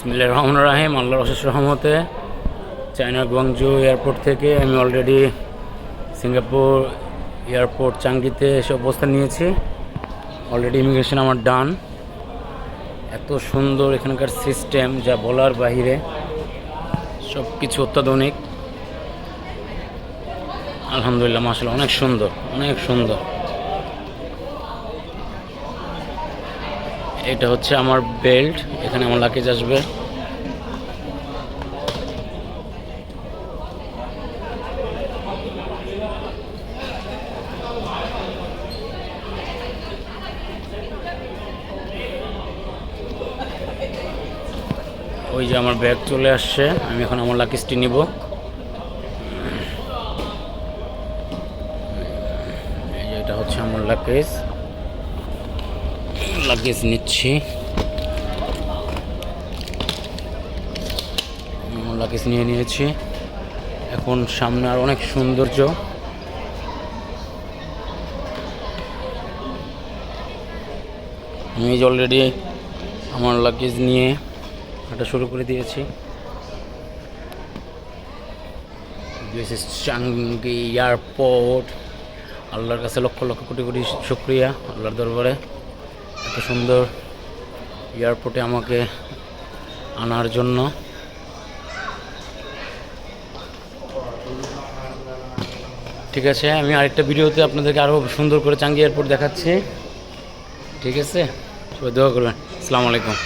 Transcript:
বিসমিল্লাহির রহমানির রহিম। আল্লাহর অশেষ রহমতে চায়না গুয়াংজু এয়ারপোর্ট থেকে আমি অলরেডি সিঙ্গাপুর এয়ারপোর্ট চাঙ্গিতে এসে অবস্থান নিয়েছি। অলরেডি ইমিগ্রেশন আমার ডান। এত সুন্দর এখানকার সিস্টেম যা বলার বাহিরে, সব কিছু অত্যাধুনিক। আলহামদুলিল্লাহ, মাশাআল্লাহ, অনেক সুন্দর, অনেক সুন্দর। এটা হচ্ছে আমার বেল্ট, এখানে আমার লাগেজ আসবে। ওই যে আমার ব্যাগ চলে আসছে, আমি এখন আমার লাগেজটি নিব। এই যে এটা হচ্ছে আমার লাগেজ নিচ্ছি। আমার লাগেজ নিয়ে নিয়েছি। এখন সামনে আর অনেক সৌন্দর্য। আমি অলরেডি আমার লাগেজ নিয়ে হাঁটা শুরু করে দিয়েছি। This is Changi airport. আল্লাহর কাছে লক্ষ লক্ষ কোটি কোটি শুকরিয়া, আল্লাহর দরবারে এত সুন্দর এয়ারপোর্টে আমাকে আনার জন্য। ঠিক আছে, আমি আরেকটা ভিডিওতে আপনাদেরকে আরও সুন্দর করে চাঙ্গি এয়ারপোর্ট দেখাচ্ছি। ঠিক আছে, সবাই দোয়া করবেন। আসসালামু আলাইকুম।